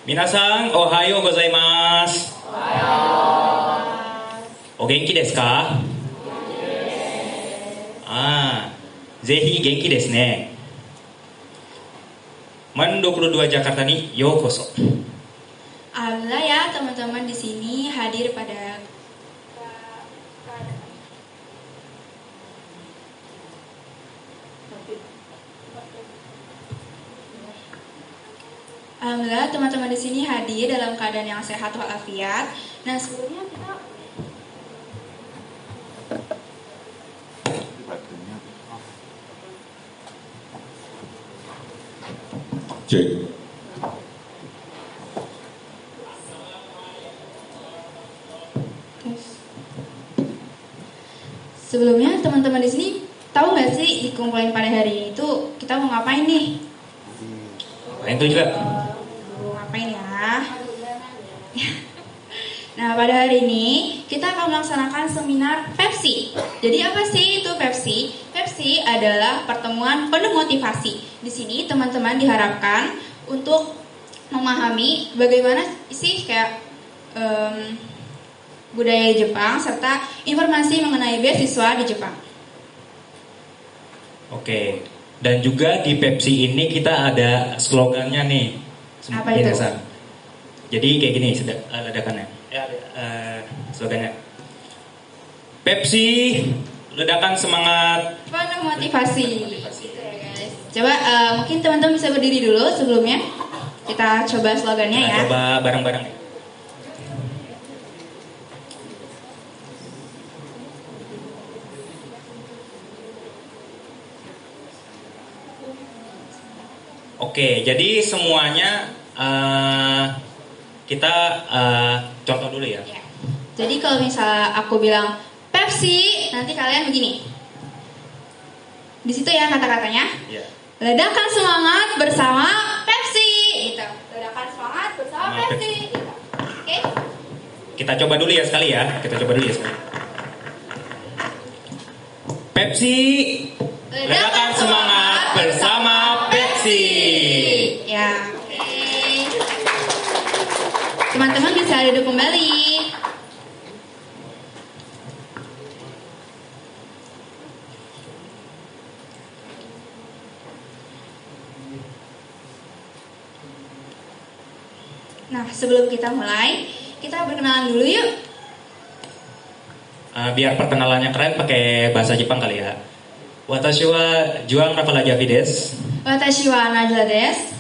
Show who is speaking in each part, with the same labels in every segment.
Speaker 1: 皆さん、おはようございます。お元気ですか？ぜひ元気ですね。MAN 22 Jakarta ni yokoso.
Speaker 2: Alhamdulillah ya teman-teman di sini hadir pada Alhamdulillah teman-teman di sini hadir dalam keadaan yang sehat walafiat. Nah, sebelumnya kita
Speaker 3: Cek.
Speaker 2: Sebelumnya teman-teman di sini tahu nggak sih dikumpulin pada hari ini itu kita mau ngapain nih?
Speaker 1: Ngapain tuh juga?
Speaker 2: Ngapain ya? Nah, pada hari ini kita akan melaksanakan seminar Pepsi. Jadi apa sih itu Pepsi? Pepsi adalah pertemuan penuh motivasi. Di sini teman-teman diharapkan untuk memahami bagaimana sih kayak budaya Jepang serta informasi mengenai beasiswa di Jepang.
Speaker 1: Oke. Dan juga di Pepsi ini kita ada slogannya nih.
Speaker 2: Apa itu?
Speaker 1: Jadi kayak gini ledakannya. Slogannya. Pepsi, ledakan semangat.
Speaker 2: Penuh motivasi. Ya, guys. Coba mungkin teman-teman bisa berdiri dulu sebelumnya. Kita coba slogannya ya.
Speaker 1: Coba bareng-bareng nih. Oke, jadi semuanya kita contoh dulu ya.
Speaker 2: Jadi kalau misalnya aku bilang Pepsi, nanti kalian begini. Di situ ya kata-katanya.
Speaker 1: Yeah.
Speaker 2: Ledakan semangat bersama Pepsi. Gitu. Ledakan semangat bersama Pepsi. Gitu. Oke?
Speaker 1: Kita coba dulu ya sekali ya. Pepsi, ledakan semangat bersama Pepsi.
Speaker 2: Ya, oke. Teman-teman bisa duduk kembali. Nah, sebelum kita mulai, kita berkenalan dulu yuk.
Speaker 1: Biar perkenalannya keren pakai bahasa Jepang kali ya. Watashi wa Juang Rapalajavi desu.
Speaker 2: Watashi wa Najla desu.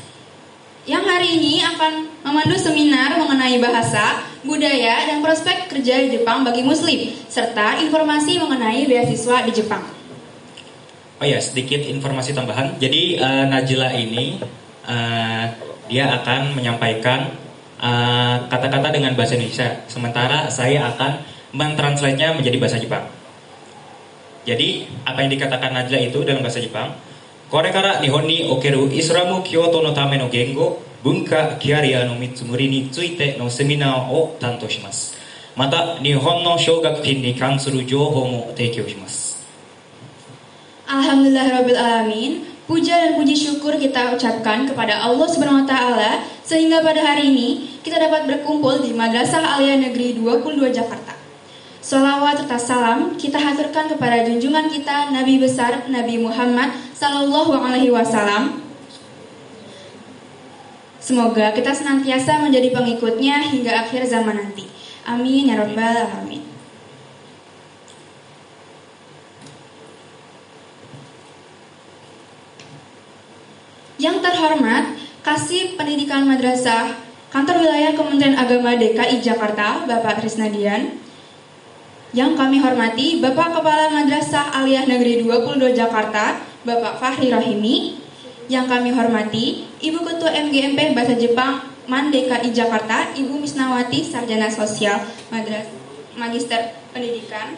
Speaker 2: Yang hari ini akan memandu seminar mengenai bahasa, budaya, dan prospek kerja di Jepang bagi Muslim, serta informasi mengenai beasiswa di Jepang.
Speaker 1: Oh ya, sedikit informasi tambahan. Jadi Najla ini dia akan menyampaikan kata-kata dengan bahasa Indonesia, sementara saya akan mentranslate-nya menjadi bahasa Jepang. Jadi apa yang dikatakan Najla itu dalam bahasa Jepang, Korekara Nihon ni okeru Islamu Kyoto no tame no gengo, bunka, kyaria no mitsumuri ni tsuite no seminar o tantou shimasu. Mata Nihon no shogakukin ni kansuru jouhou mo teikyou shimasu.
Speaker 2: Alhamdulillahirabbil alamin. Puja dan puji syukur kita ucapkan kepada Allah Subhanahu wa taala sehingga pada hari ini kita dapat berkumpul di Madrasah Aliyah Negeri 22 Jakarta. Sholawat serta salam kita haturkan kepada junjungan kita Nabi besar Nabi Muhammad sallallahu alaihi wasallam. Semoga kita senantiasa menjadi pengikutnya hingga akhir zaman nanti. Amin ya rabbal alamin. Yang terhormat, Kasih Pendidikan Madrasah Kantor Wilayah Kementerian Agama DKI Jakarta, Bapak Krisnadian. Yang kami hormati, Bapak Kepala Madrasah Aliyah Negeri 22 Jakarta, Bapak Fahri Rahimi. Yang kami hormati, Ibu Ketua MGMP Bahasa Jepang MAN DKI Jakarta, Ibu Misnawati, Sarjana Sosial Magister Pendidikan.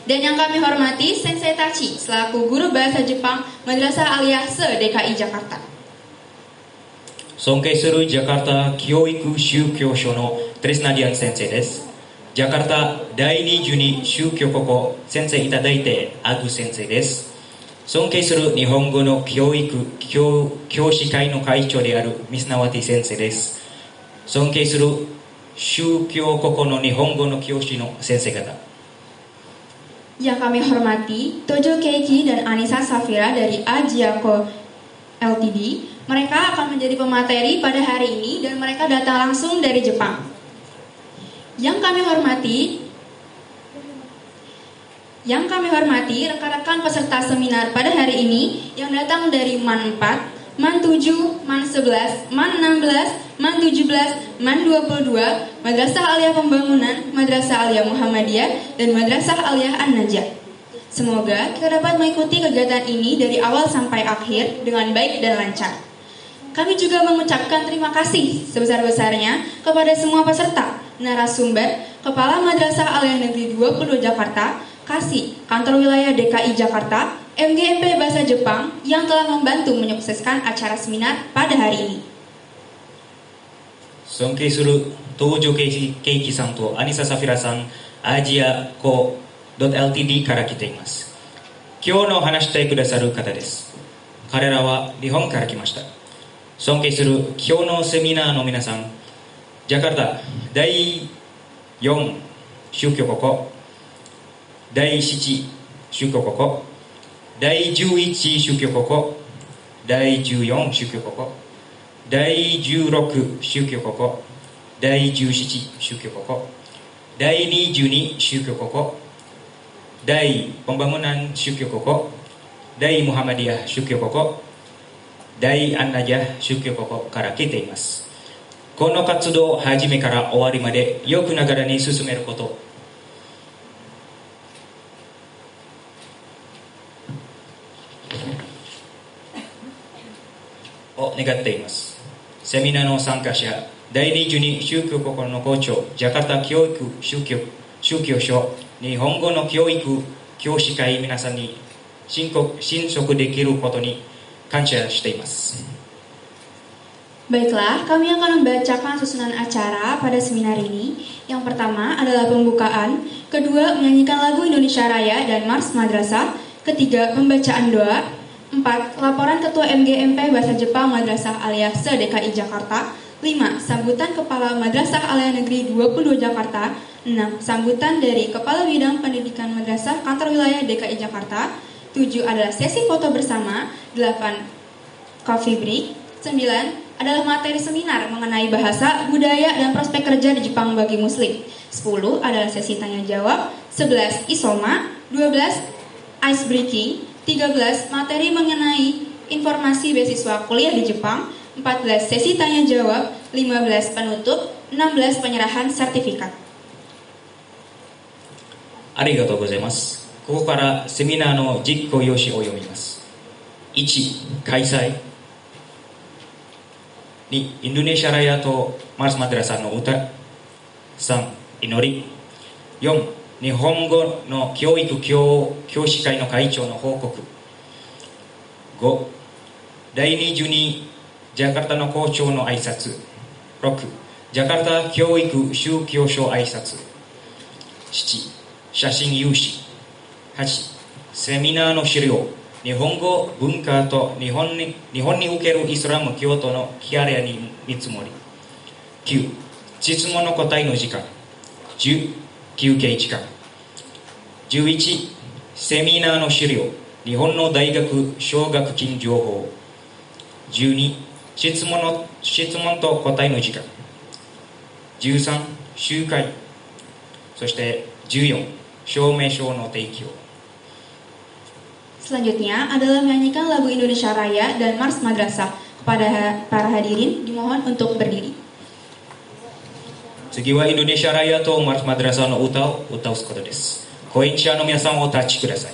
Speaker 2: Dan yang kami hormati, Sensei Tachi, selaku Guru Bahasa Jepang Madrasah Aliyah se-DKI Jakarta.
Speaker 1: Sonkei suru Jakarta Kyoiku Shukyosho no Trisnadian Sensei desu. Jakarta Daini Juni Shukyokoko Sensei itadaite Agu Sensei desu. Sonkei suru Nihongo no Kyoiku Kyoshikai no Kaichou de aru Misnawati Sensei desu. 尊敬する宗教国の日本語の教師の先生方。
Speaker 2: Yang kami hormati Tojo Keiki dan Anissa Safira dari Ajiako Ltd. Mereka akan menjadi pemateri pada hari ini dan mereka datang langsung dari Jepang. Yang kami hormati rekan-rekan peserta seminar pada hari ini yang datang dari MAN 4, MAN 7, MAN 11, MAN 16, MAN 17, MAN 22, Madrasah Aliyah Pembangunan, Madrasah Aliyah Muhammadiyah, dan Madrasah Aliyah An-Najah. Semoga kita dapat mengikuti kegiatan ini dari awal sampai akhir dengan baik dan lancar. Kami juga mengucapkan terima kasih sebesar-besarnya kepada semua peserta, narasumber, Kepala Madrasah Aliyah Negeri 22 Jakarta, Kasih, Kantor Wilayah DKI Jakarta, MGMP Bahasa Jepang yang telah membantu menyukseskan acara seminar pada hari ini.
Speaker 1: 尊敬する東條圭一さんとアニサ・サフィラさん、アジアコ .ltd から来ています。今日の話してくださる方です。彼らは日本から来ました。尊敬する今日のセミナーの皆さん、ジャカルタ第4宗教国、第7宗教国、第11宗教国、第14宗教国、第16宗教国、第17宗教国、第22宗教国、第Pembangunan宗教国、第ムハマディア宗教国、第アンナジャ宗教国から来ています。この活動を始めから終わりまでよくながらに進めることを願っています。セミナーの参加者、第22宗教国の校長、ジャカルタ教育宗教所、日本語の教育教師会皆さんに進捗できることに感謝しています。
Speaker 2: Baiklah, kami akan membacakan susunan acara pada seminar ini. Yang pertama adalah pembukaan, kedua menyanyikan lagu Indonesia Raya dan Mars Madrasah, ketiga pembacaan doa, 4. Laporan Ketua MGMP Bahasa Jepang Madrasah Aliyah se-DKI Jakarta, 5. Sambutan Kepala Madrasah Aliyah Negeri 22 Jakarta, 6. Sambutan dari Kepala Bidang Pendidikan Madrasah Kantor Wilayah DKI Jakarta, 7. Adalah sesi foto bersama, 8. Coffee break, 9. Adalah materi seminar mengenai bahasa, budaya, dan prospek kerja di Jepang bagi Muslim. 10 adalah sesi tanya jawab. 11 isoma. 12 ice breaking. 13 materi mengenai informasi beasiswa kuliah di Jepang. 14 sesi tanya jawab. 15 penutup. 16 penyerahan sertifikat.
Speaker 1: ありがとうございます。ここからセミナーの実行用紙を読みます。1、開催。2、インドネシアラヤとマルスマドラサの歌。3、祈り。4、日本語の教育教師会の会長の報告。5、第22ジャカルタの校長の挨拶。6、ジャカルタ教育宗教所挨拶。7、写真有志。8、セミナーの資料。日本語文化と日本におけるイスラム教徒のキャリアに見積もり。9、質問の答えの時間。10、休憩時間。11、セミナーの資料。日本の大学奨学金情報。12、質問と答えの時間。13、集会。そして14、証明書の提供。
Speaker 2: Selanjutnya adalah menyanyikan lagu Indonesia Raya dan Mars Madrasah. Kepada para hadirin dimohon untuk berdiri.
Speaker 1: 次はインドネシアライアとマルスマドラサの歌を歌うことです。講演者の皆さんお立ちください。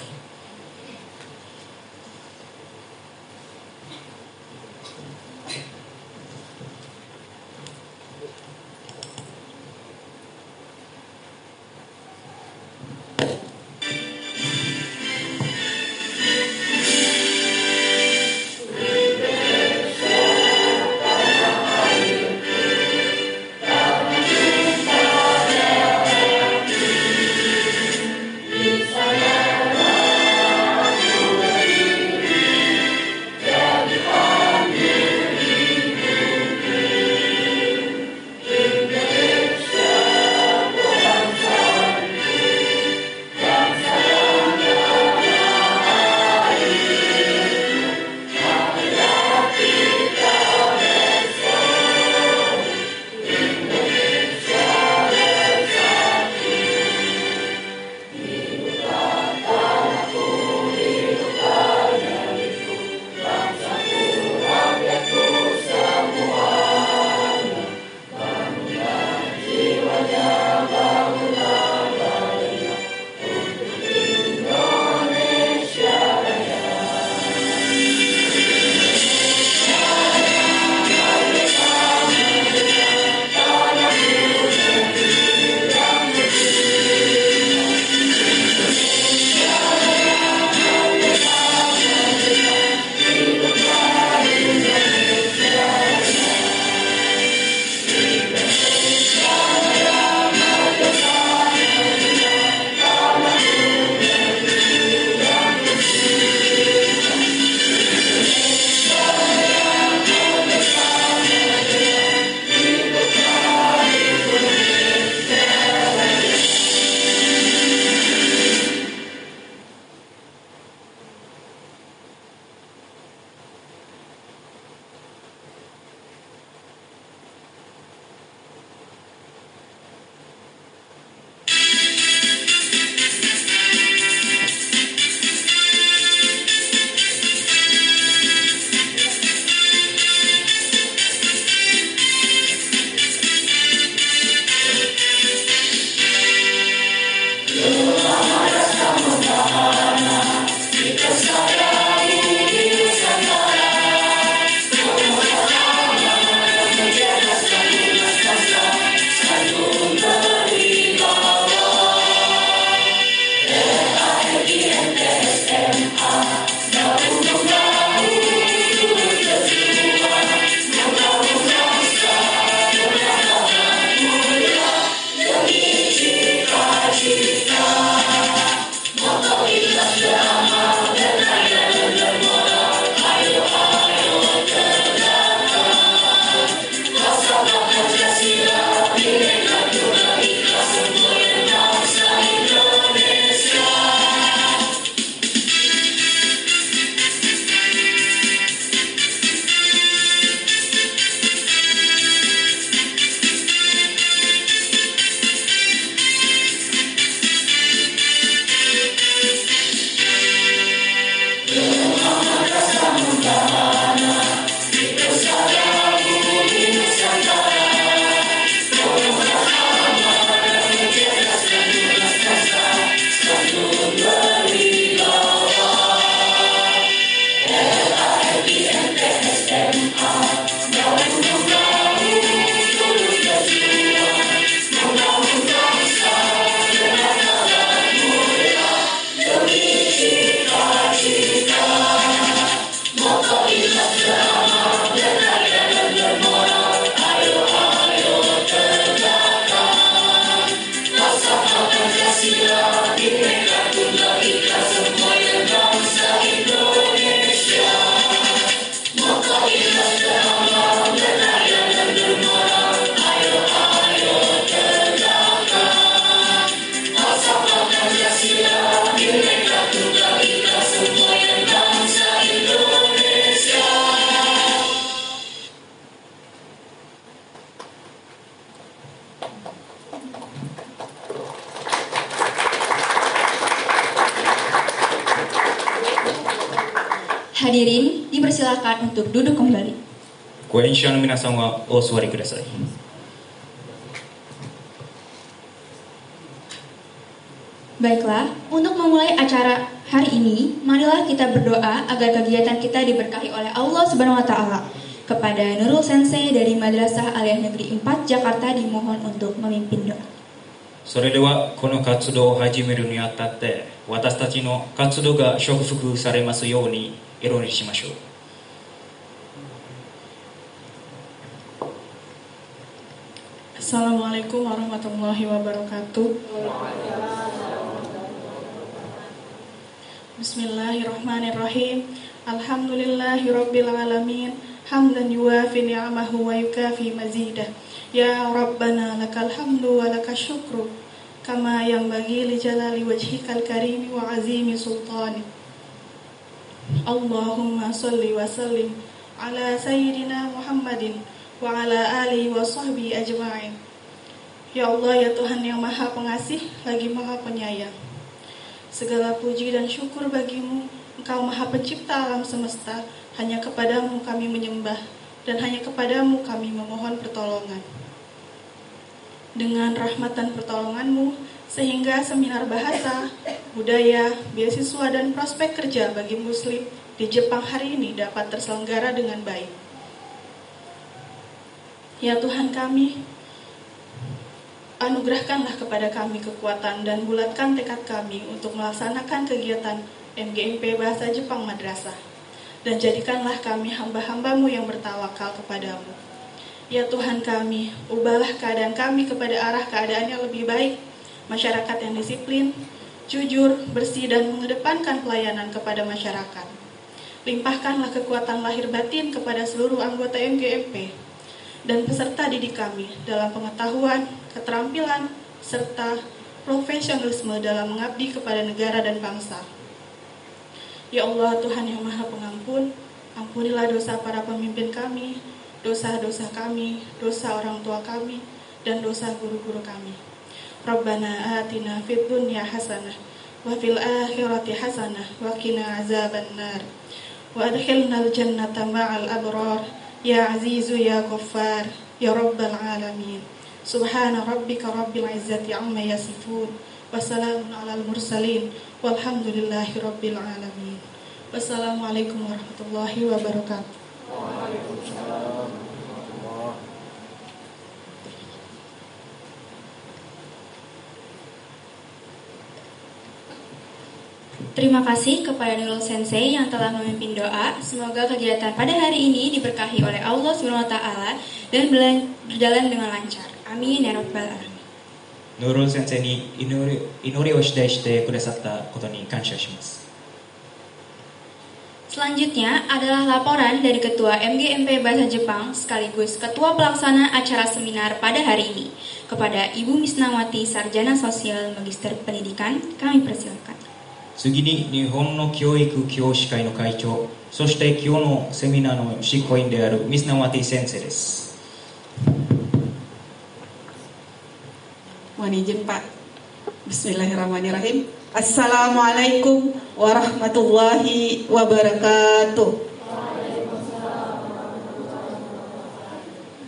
Speaker 2: hadirin dipersilakan untuk duduk kembali.
Speaker 1: ご演者の皆さんはお座りください。
Speaker 2: Baiklah, untuk memulai acara hari ini, marilah kita berdoa agar kegiatan kita diberkahi oleh Allah Subhanahu wa taala. Kepada Nurul Sensei dari Madrasah Aliyah Negeri 4 Jakarta dimohon untuk memimpin doa.
Speaker 1: それではこの活動を始めるにあたって私たちの活動が祝福されますようにお祈りしましょう。
Speaker 3: Assalamualaikum warahmatullahi wabarakatuh. Bismillahirrahmanirrahim. Alhamdulillahirabbil alamin. Hamdan yuwafi ni'amahu wa yukafi mazidah. Ya Rabbana lakal hamdu wa lakal syukru kama yanbaghi li jalali wajhikal karimi wa azimi sultani. Allahumma salli wa sallim ala sayyidina Muhammadin wa ala alihi wa sahbihi ajma'in. Ya Allah, ya Tuhan yang maha pengasih lagi maha penyayang, segala puji dan syukur bagimu. Engkau maha pencipta alam semesta. Hanya kepadamu kami menyembah dan hanya kepadamu kami memohon pertolongan. Dengan rahmat dan pertolonganmu, sehingga seminar bahasa, budaya, beasiswa dan prospek kerja bagi muslim di Jepang hari ini dapat terselenggara dengan baik. Ya Tuhan kami, anugerahkanlah kepada kami kekuatan dan bulatkan tekad kami untuk melaksanakan kegiatan MGMP Bahasa Jepang Madrasah. Dan jadikanlah kami hamba-hambamu yang bertawakal kepadamu. Ya Tuhan kami, ubahlah keadaan kami kepada arah keadaan yang lebih baik, masyarakat yang disiplin, jujur, bersih, dan mengedepankan pelayanan kepada masyarakat. Limpahkanlah kekuatan lahir batin kepada seluruh anggota MGMP dan peserta didik kami dalam pengetahuan, keterampilan, serta profesionalisme dalam mengabdi kepada negara dan bangsa. Ya Allah, Tuhan yang maha pengampun, ampunilah dosa para pemimpin kami, dosa-dosa kami, dosa orang tua kami, dan dosa guru-guru kami. Rabbana atina fid dunya hasanah, wa fil akhirati hasanah, wa qina azabannar, wa adkhilnal jannata ma'al abrar, ya azizu ya ghaffar, ya rabbal alamin. Subhana rabbika rabbil izzati amma yasifun, wa salamun alal mursalin, walhamdulillahi rabbil alamin. Wassalamualaikum warahmatullahi wabarakatuh. Waalaikumsalam.
Speaker 2: Terima kasih kepada Nurul Sensei yang telah memimpin doa. Semoga kegiatan pada hari ini diberkahi oleh Allah SWT dan berjalan dengan lancar. Amin ya rabbal alamin.
Speaker 1: ノール先生に祈りを指定してくださったことに感謝します。
Speaker 2: Selanjutnya adalah laporan dari Ketua MGMP Bahasa Jepang sekaligus Ketua Pelaksana acara seminar pada hari ini. Kepada Ibu Misnawati Sarjana Sosial Magister Pendidikan, kami persilakan.
Speaker 1: 次に日本の教育教師会の会長、そして今日のセミナーの執行員であるミスナワティ先生です。
Speaker 4: Mohon izin Pak. Bismillahirrahmanirrahim. Assalamualaikum warahmatullahi wabarakatuh.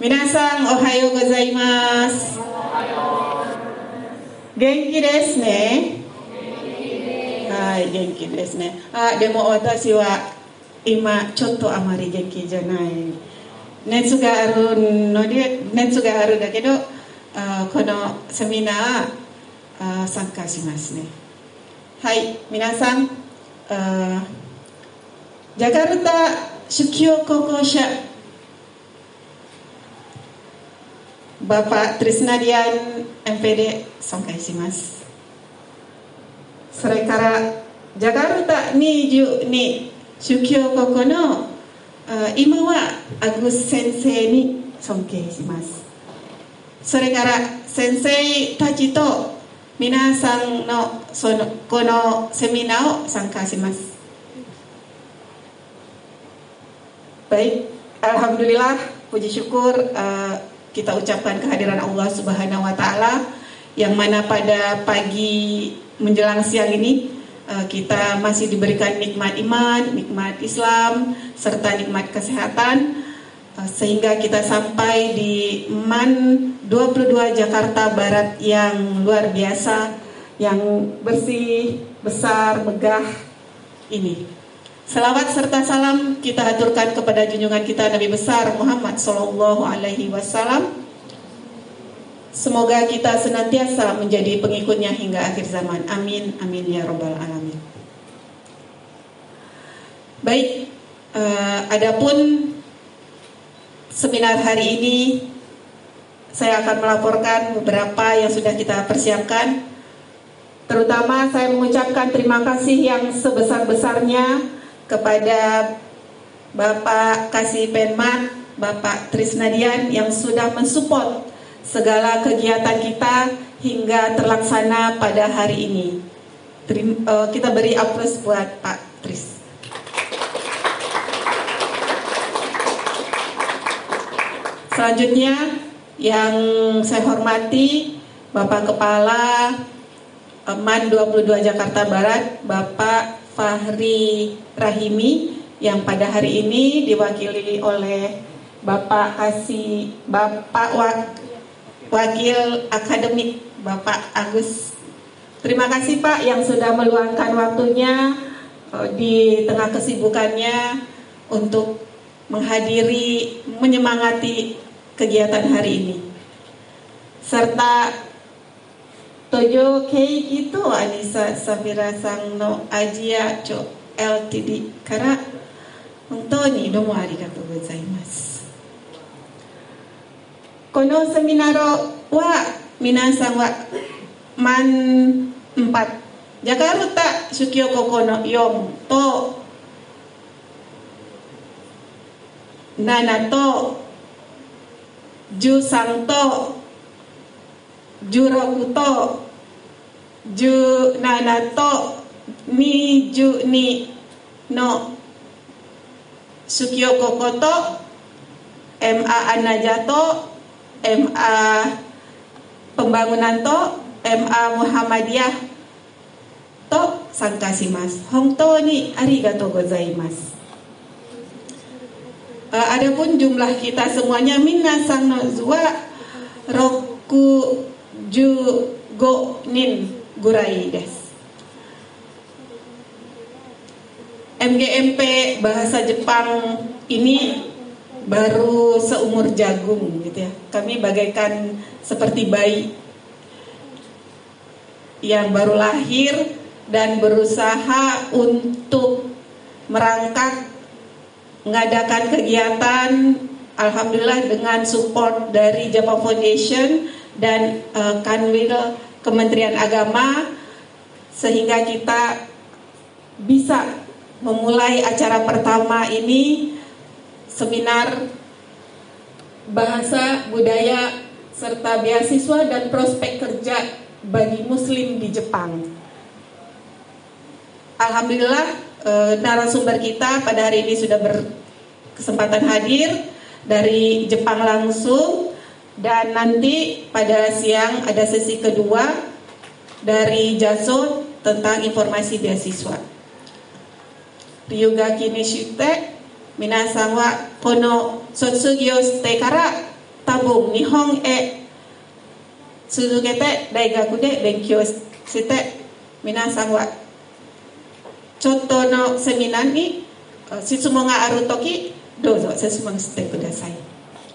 Speaker 4: Minasan ohayo gozaimasu. Genki desu ne? Hai, genki desu ne. Demo watashi wa ima chotto amari genki janai. Netsu ga aru da kedo このセミナー参加しますね。はい、皆さん、ジャカルタ出教高校社 Bapak Trisnadian MPD 参加します。それからジャカルタ22出教高校の今はアグス先生に尊敬します。 それから先生たちと皆さんのこのセミナーを参加します。 Baik, alhamdulillah, puji syukur kita ucapkan kehadiran Allah Subhanahu wa taala yang mana pada pagi menjelang siang ini kita masih diberikan nikmat iman, nikmat Islam, serta nikmat kesehatan, sehingga kita sampai di MAN 22 Jakarta Barat yang luar biasa, yang bersih, besar, megah ini. Selawat serta salam kita haturkan kepada junjungan kita Nabi besar Muhammad sallallahu alaihi wasallam. Semoga kita senantiasa menjadi pengikutnya hingga akhir zaman. Amin, amin ya rabbal alamin. Baik, adapun seminar hari ini saya akan melaporkan beberapa yang sudah kita persiapkan. Terutama saya mengucapkan terima kasih yang sebesar-besarnya kepada Bapak Kasih Penmat, Bapak Trisnadian yang sudah mensupport segala kegiatan kita hingga terlaksana pada hari ini. Kita beri aplaus buat Pak Tris. Selanjutnya yang saya hormati Bapak Kepala MAN 22 Jakarta Barat, Bapak Fahri Rahimi, yang pada hari ini diwakili oleh Bapak Wakil Akademik Bapak Agus. Terima kasih Pak yang sudah meluangkan waktunya di tengah kesibukannya untuk menghadiri, menyemangati kegiatan hari ini. Serta Tojo Kei itu Anissa Safira Sangno Ajia Cho LTD Kara Hontoni domo arigatou gozaimasu. Kono seminaro wa minasan wa MAN 4 Jakarta Shukyoko kono yom to nanato Jusanto Jurokuto Ju nanato ni ju ni no Sukyoko koto MA Anajato MA Pembangunan to MA Muhammadiyah to sangkasimasu. Hontou ni arigatou gozaimasu. Adapun jumlah kita semuanya minasang no zua roku ju go nin gurai des. MGMP bahasa Jepang ini baru seumur jagung gitu ya. Kami bagaikan seperti bayi yang baru lahir dan berusaha untuk merangkak mengadakan kegiatan, alhamdulillah dengan support dari Japan Foundation dan Kanwil Kementerian Agama, sehingga kita bisa memulai acara pertama ini, seminar bahasa, budaya, serta beasiswa dan prospek kerja bagi Muslim di Jepang. Alhamdulillah narasumber kita pada hari ini sudah berkesempatan hadir dari Jepang langsung, dan nanti pada siang ada sesi kedua dari JASO tentang informasi beasiswa. Ryuga kinishite minasan wa kono sotsugyo shite kara tabun nihon e tsuzukete daigaku de benkyou shite minasan wa chotto no seminar ni shitsumon ga aru toki dozo shitsumon shite kudasai.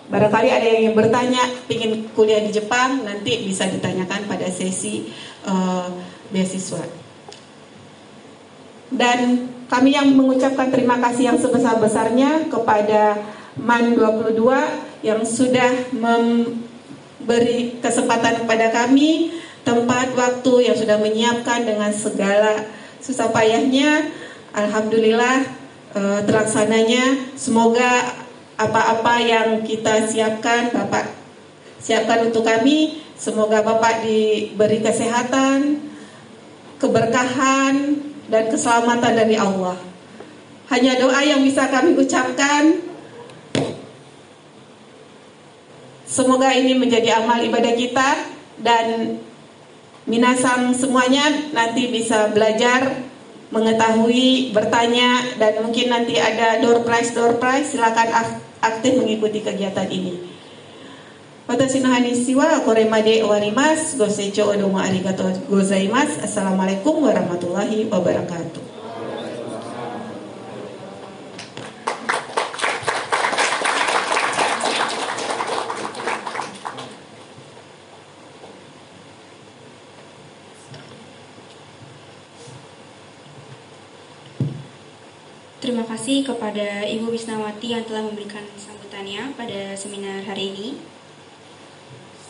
Speaker 4: Barangkali ada yang bertanya ingin kuliah di Jepang, nanti bisa ditanyakan pada sesi beasiswa. Dan kami yang mengucapkan terima kasih yang sebesar-besarnya kepada MAN 22 yang sudah memberi kesempatan kepada kami, tempat, waktu, yang sudah menyiapkan dengan segala susah payahnya. Alhamdulillah terlaksananya. Semoga apa-apa yang kita siapkan, Bapak siapkan untuk kami, semoga Bapak diberi kesehatan, keberkahan, dan keselamatan dari Allah. Hanya doa yang bisa kami ucapkan. Semoga ini menjadi amal ibadah kita, dan minasang semuanya nanti bisa belajar mengetahui, bertanya, dan mungkin nanti ada door prize, silakan aktif mengikuti kegiatan ini. Watashi no hanashi wa koremade owarimasu. Go seichou domo arigatou gozaimasu. Assalamualaikum warahmatullahi wabarakatuh.
Speaker 2: Terima kasih kepada Ibu Wisnawati yang telah memberikan sambutannya pada seminar hari ini.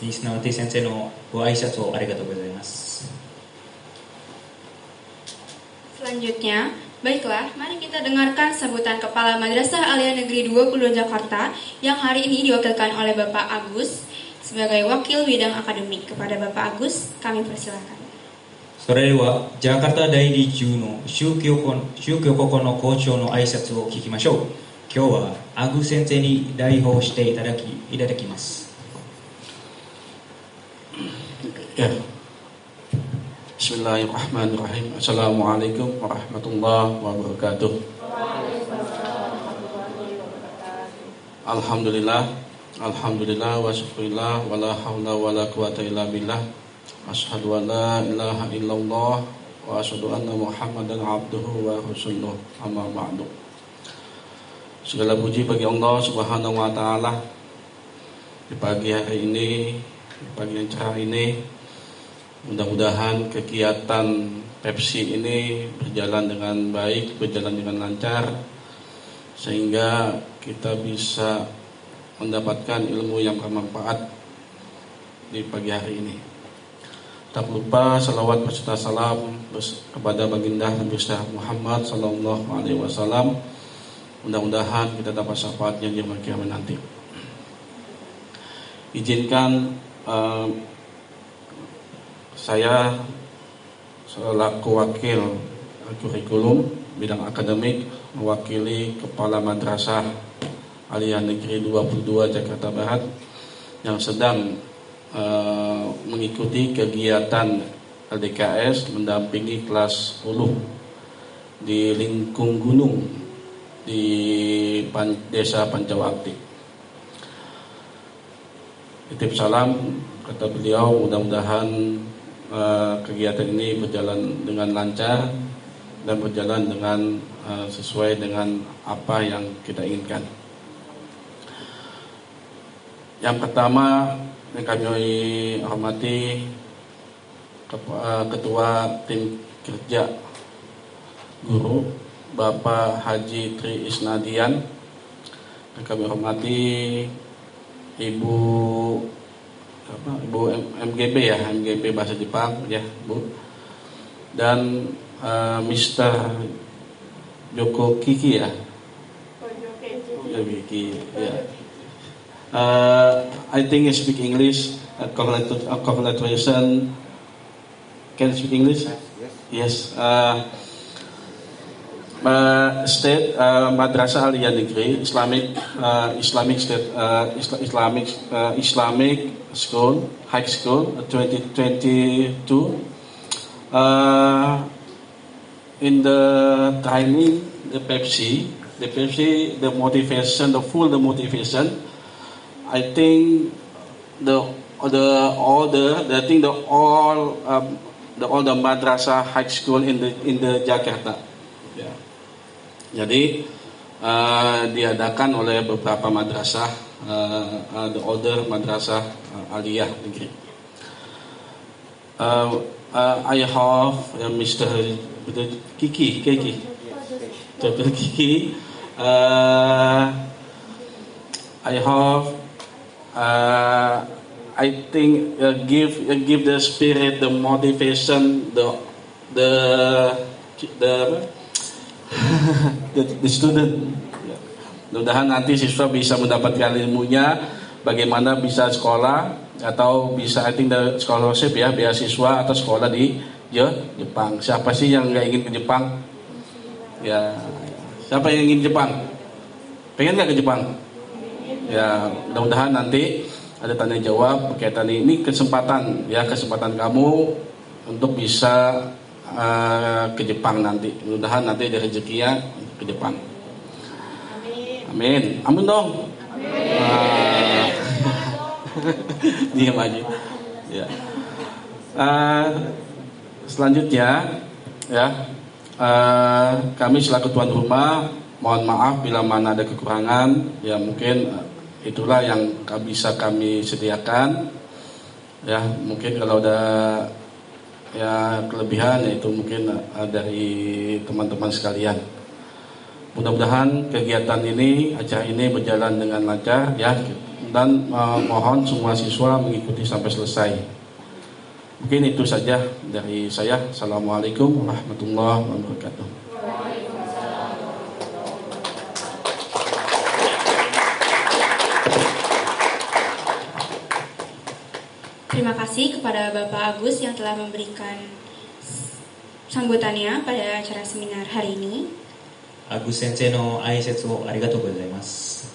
Speaker 1: Wisnawati Sensei no go aisatsu o arigatou gozaimasu.
Speaker 2: Selanjutnya, baiklah, mari kita dengarkan sambutan Kepala Madrasah Aliyah Negeri 22 Jakarta yang hari ini diwakilkan oleh Bapak Agus sebagai Wakil Bidang Akademik. Kepada Bapak Agus, kami persilakan.
Speaker 1: それではジャカルタ第10の宗教国の校長の挨拶を聞きましょう。今日はアグ先生に代表していただきます。
Speaker 5: Ya. Bismillahirrahmanirrahim. Assalamualaikum warahmatullahi wabarakatuh. Alhamdulillah wa syukurillah wa la hawla wa la quwata illa billah. Asyhadu an la ilaha illallah wa asyhadu anna Muhammadan abduhu wa rasuluh. Amma ba'du. Segala puji bagi Allah Subhanahu wa taala. Di pagi hari ini, di pagi yang cerah ini, mudah-mudahan kegiatan Pepsi ini berjalan dengan baik, berjalan dengan lancar, sehingga kita bisa mendapatkan ilmu yang bermanfaat di pagi hari ini. Tak lupa salawat beserta salam kepada baginda Nabi Muhammad sallallahu alaihi wasallam. Mudah-mudahan kita dapat syafaatnya di yaumul kiamat nanti. Izinkan saya selaku wakil kurikulum bidang akademik mewakili Kepala Madrasah Aliyah Negeri 22 Jakarta Barat yang sedang mengikuti kegiatan LDKS mendampingi kelas 10 di Lingkung Gunung di Desa Pancawakti. Titip salam, kata beliau, mudah-mudahan kegiatan ini berjalan dengan lancar dan berjalan dengan sesuai dengan apa yang kita inginkan. Yang pertama, yang kami hormati Ketua Tim Kerja Guru Bapak Haji Tri Isnadian, yang kami hormati Ibu MGB ya, MGB bahasa Jepang ya Bu, dan Mr. Joko Kiki ya, Kiki ya. I think you speak English. Congratulations. Can you speak English? Yes. State Madrasah Aliyah Negeri Islamic School High School 2022. In the training, the motivation, the motivation. I think all the madrasah high school in the Jakarta. Ya. Jadi diadakan oleh beberapa madrasah, the older madrasah aliyah negeri. I have Mr. Kiki. Dr. Kiki. I have. I think give the spirit, the motivation, the student. Mudah-mudahan nanti siswa bisa mendapatkan ilmunya, bagaimana bisa sekolah atau bisa I think the scholarship ya, beasiswa atau sekolah di Jepang. Siapa sih yang nggak ingin ke Jepang? Ya, siapa yang ingin Jepang? Pengen nggak ke Jepang? Ya, mudah-mudahan nanti ada tanya jawab berkaitan ini, kesempatan kamu untuk bisa ke Jepang nanti. Mudah-mudahan nanti ada rezekinya ke Jepang. Amin. Amin dong. Diam aja. Ya. Selanjutnya ya, kami selaku tuan rumah mohon maaf bila mana ada kekurangan. Ya mungkin itulah yang bisa kami sediakan. Ya mungkin kalau ada ya kelebihan yaitu mungkin dari teman-teman sekalian. Mudah-mudahan kegiatan ini, acara ini berjalan dengan lancar ya, dan mohon semua siswa mengikuti sampai selesai. Mungkin itu saja dari saya. Assalamualaikum warahmatullahi wabarakatuh.
Speaker 2: Terima kasih kepada Bapak Agus yang telah memberikan sambutannya pada acara seminar hari ini.
Speaker 1: Agus Sensei no aisetsu o arigatou gozaimasu.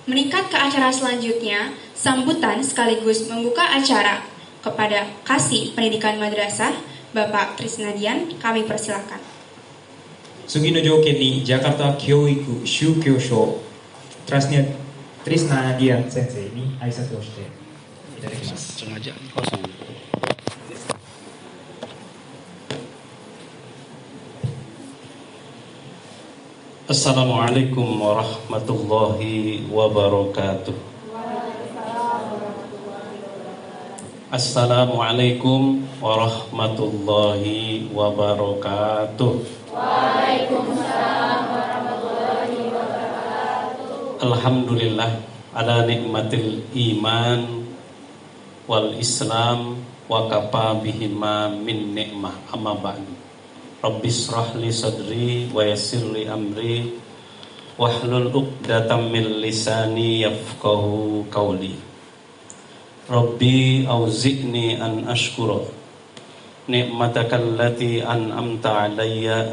Speaker 2: Meningkat ke acara selanjutnya, sambutan sekaligus membuka acara kepada Kasih Pendidikan Madrasah, Bapak Trisnadian, kami persilakan.
Speaker 1: 次の条件にジャカルタ教育宗教省トラスナディアン先生に挨拶をしていただきます。
Speaker 5: Sengaja kosong.
Speaker 6: Assalamualaikum warahmatullahi wabarakatuh. Assalamualaikum warahmatullahi wabarakatuh.
Speaker 7: Waalaikumsalam warahmatullahi wabarakatuh.
Speaker 6: Alhamdulillah ala nikmatil iman wal islam wa kafa bihima min ni'mah amma ba'du. Rabbis shrah li sadri wa yassir li amri wahlul 'uqdatam min lisani yafqahu qawli. Rabbi auzi'ni an ashkura ni'mataka allati an'amta 'alayya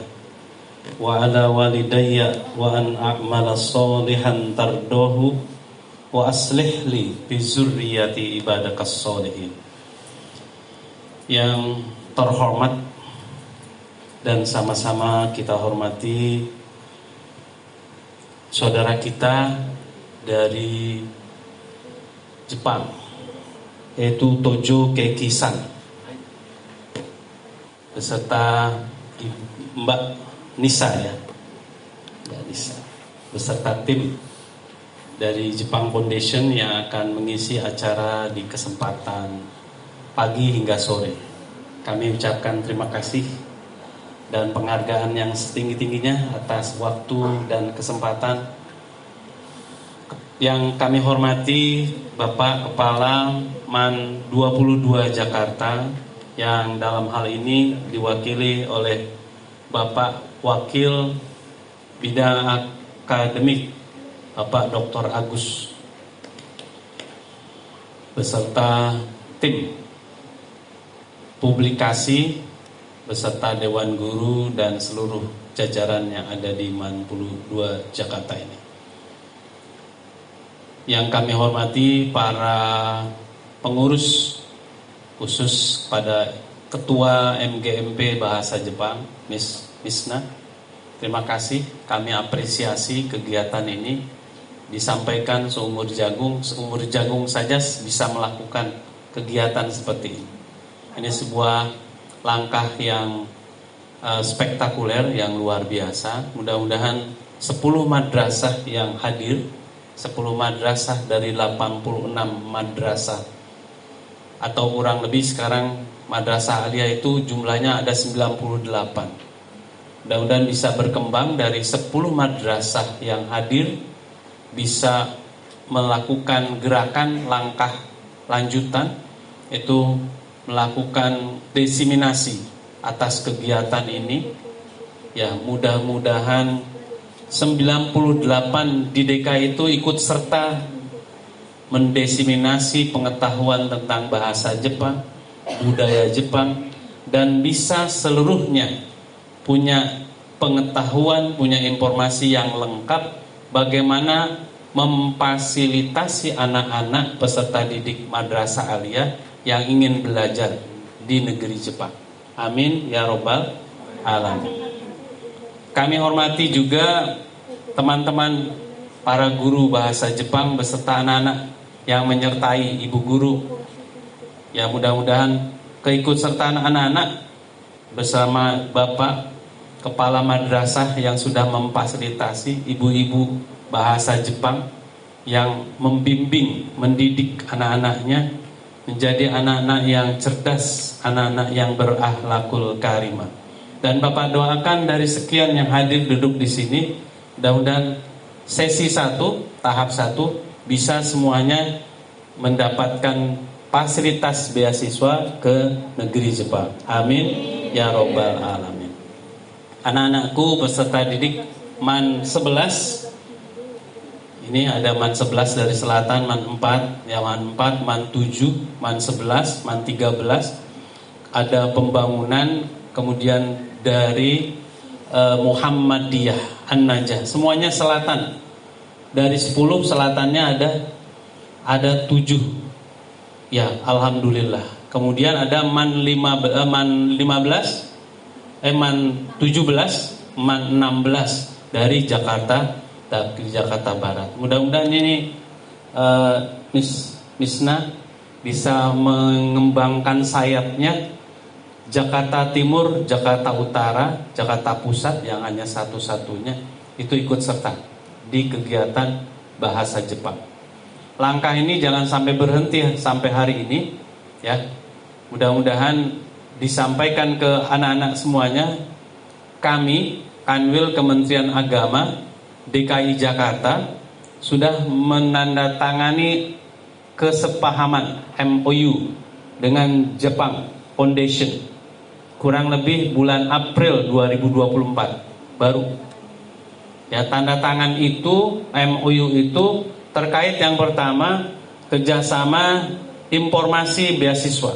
Speaker 6: wa 'ala walidayya wa an a'mala shalihan tardahu wa aslih li bi zurriyyati ibadakas sholihin. Yang terhormat dan sama-sama kita hormati saudara kita dari Jepang, yaitu Tojo Keki-san beserta Mbak Nisa ya, Mbak Nisa beserta tim dari Jepang Foundation yang akan mengisi acara di kesempatan pagi hingga sore. Kami ucapkan terima kasih dan penghargaan yang setinggi-tingginya atas waktu dan kesempatan. Yang kami hormati Bapak Kepala MAN 22 Jakarta, yang dalam hal ini diwakili oleh Bapak Wakil Bidang Akademik Bapak Dr. Agus beserta tim publikasi beserta Dewan Guru dan seluruh jajaran yang ada di MAN 22 Jakarta ini. Yang kami hormati para pengurus, khusus pada Ketua MGMP Bahasa Jepang, Miss Misna. Terima kasih, kami apresiasi kegiatan ini. Disampaikan seumur jagung saja bisa melakukan kegiatan seperti ini. Ini sebuah langkah yang spektakuler, yang luar biasa. Mudah-mudahan 10 madrasah yang hadir, 10 madrasah dari 86 madrasah, atau kurang lebih sekarang madrasah aliyah itu jumlahnya ada 98. Mudah-mudahan bisa berkembang dari 10 madrasah yang hadir, bisa melakukan gerakan langkah lanjutan, itu melakukan diseminasi atas kegiatan ini. Ya, mudah-mudahan 98 di DKI itu ikut serta mendiseminasi pengetahuan tentang bahasa Jepang, budaya Jepang, dan bisa seluruhnya punya pengetahuan, punya informasi yang lengkap bagaimana memfasilitasi anak-anak peserta didik madrasah aliyah yang ingin belajar di negeri Jepang. Amin ya robbal alamin. Kami hormati juga teman-teman para guru bahasa Jepang beserta anak-anak yang menyertai ibu guru. Ya, mudah-mudahan keikutsertaan anak-anak bersama Bapak Kepala Madrasah yang sudah memfasilitasi ibu-ibu bahasa Jepang yang membimbing, mendidik anak-anaknya menjadi anak-anak yang cerdas, anak-anak yang berakhlakul karimah. Dan Bapak doakan dari sekian yang hadir duduk di sini, mudah-mudahan sesi 1, tahap 1 bisa semuanya mendapatkan fasilitas beasiswa ke negeri Jepang. Amin ya robbal alamin. Anak-anakku peserta didik MAN 11. Ini ada MAN 11 dari selatan, MAN 4, ya MAN 4, MAN 7, MAN 11, MAN 13. Ada pembangunan, kemudian dari Muhammadiyah An-Najah. Semuanya selatan. Dari 10 selatannya ada 7. Ya, alhamdulillah. Kemudian ada MAN 17, MAN 16 dari Jakarta Barat. Mudah-mudahan ini Misna bisa mengembangkan sayapnya. Jakarta Timur, Jakarta Utara, Jakarta Pusat yang hanya satu-satunya itu ikut serta di kegiatan bahasa Jepang. Langkah ini jangan sampai berhenti sampai hari ini, ya. Mudah-mudahan disampaikan ke anak-anak semuanya. Kami, Kanwil Kementerian Agama DKI Jakarta sudah menandatangani kesepahaman MOU dengan Jepang Foundation kurang lebih bulan April 2024 baru. Ya, tanda tangan itu, MOU itu terkait yang pertama kerjasama informasi beasiswa,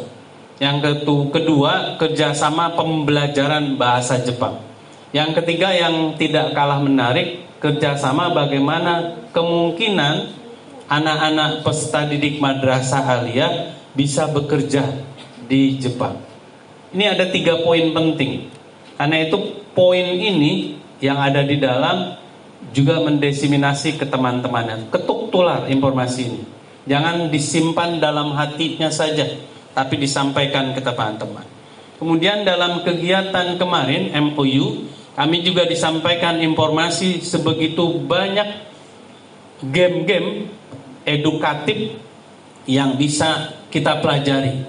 Speaker 6: yang kedua kerjasama pembelajaran bahasa Jepang, yang ketiga yang tidak kalah menarik kerjasama bagaimana kemungkinan anak-anak peserta didik madrasah aliyah bisa bekerja di Jepang. Ini ada 3 poin penting. Karena itu poin ini yang ada di dalam juga mendesiminasi ke teman-temannya. Ketuk tular informasi ini. Jangan disimpan dalam hatinya saja, tapi disampaikan ke teman-teman. Kemudian dalam kegiatan kemarin MOU, kami juga disampaikan informasi sebegitu banyak game-game edukatif yang bisa kita pelajari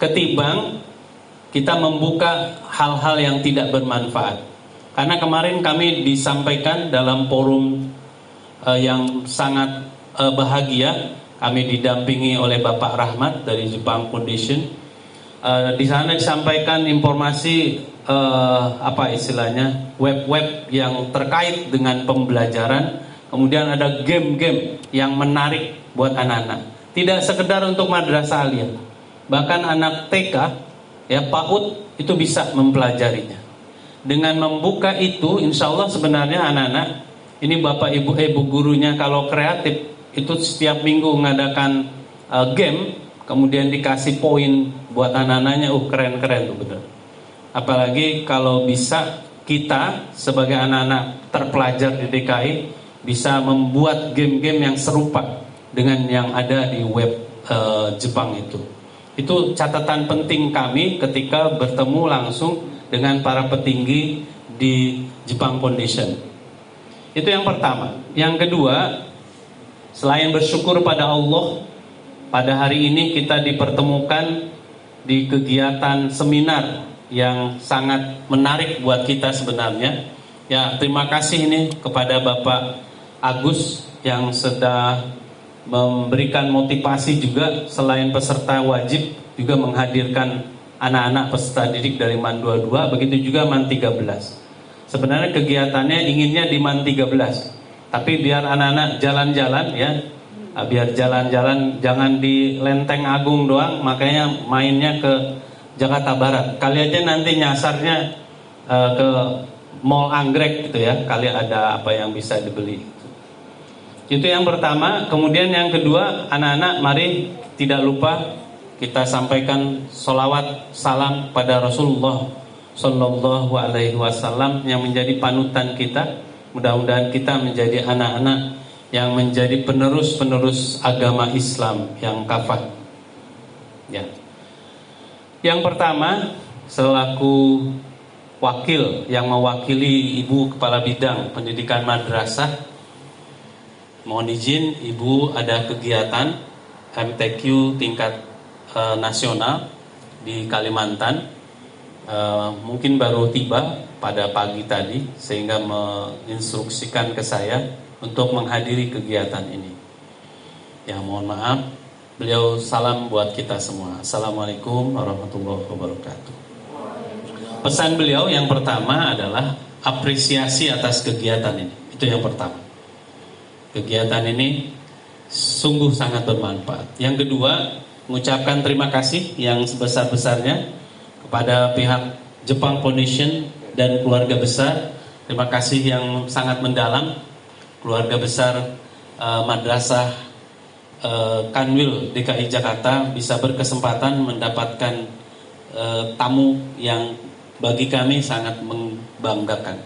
Speaker 6: ketimbang kita membuka hal-hal yang tidak bermanfaat. Karena kemarin kami disampaikan dalam forum yang sangat bahagia, kami didampingi oleh Bapak Rahmat dari Jepang Foundation. Di sana disampaikan informasi web-web yang terkait dengan pembelajaran. Kemudian ada game-game yang menarik buat anak-anak. Tidak sekedar untuk madrasah aliyah, bahkan anak TK, ya PAUD itu bisa mempelajarinya. Dengan membuka itu, insya Allah sebenarnya anak-anak ini bapak ibu gurunya kalau kreatif itu setiap minggu mengadakan game, kemudian dikasih poin buat anak-anaknya. Keren-keren tuh betul. Apalagi kalau bisa kita sebagai anak-anak terpelajar di DKI bisa membuat game-game yang serupa dengan yang ada di web Jepang itu. Itu catatan penting kami ketika bertemu langsung dengan para petinggi di Jepang Foundation. Itu yang pertama. Yang kedua, selain bersyukur pada Allah, pada hari ini kita dipertemukan di kegiatan seminar yang sangat menarik buat kita sebenarnya. Ya, terima kasih ini kepada Bapak Agus yang sudah memberikan motivasi juga, selain peserta wajib juga menghadirkan anak-anak peserta didik dari MAN 22, begitu juga MAN 13. Sebenarnya kegiatannya inginnya di MAN 13, tapi biar anak-anak jalan-jalan ya, biar jalan-jalan jangan di Lenteng Agung doang, makanya mainnya ke Jakarta Barat. Kali aja nanti nyasarnya ke Mall Anggrek gitu ya, kali ada apa yang bisa dibeli. Itu yang pertama. Kemudian yang kedua, anak-anak mari tidak lupa kita sampaikan sholawat salam pada Rasulullah Sallallahu Alaihi Wasallam yang menjadi panutan kita. Mudah-mudahan kita menjadi anak-anak yang menjadi penerus-penerus agama Islam yang kafah. Ya. Yang pertama, selaku wakil yang mewakili Ibu Kepala Bidang Pendidikan Madrasah, mohon izin Ibu ada kegiatan MTQ tingkat nasional di Kalimantan. Mungkin baru tiba pada pagi tadi, sehingga menginstruksikan ke saya untuk menghadiri kegiatan ini. Ya, mohon maaf. Beliau salam buat kita semua. Assalamualaikum warahmatullahi wabarakatuh. Pesan beliau yang pertama adalah apresiasi atas kegiatan ini. Itu yang pertama. Kegiatan ini sungguh sangat bermanfaat. Yang kedua, mengucapkan terima kasih yang sebesar-besarnya kepada pihak Jepang Foundation dan keluarga besar. Terima kasih yang sangat mendalam. Keluarga besar Madrasah Kanwil DKI Jakarta bisa berkesempatan mendapatkan tamu yang bagi kami sangat membanggakan.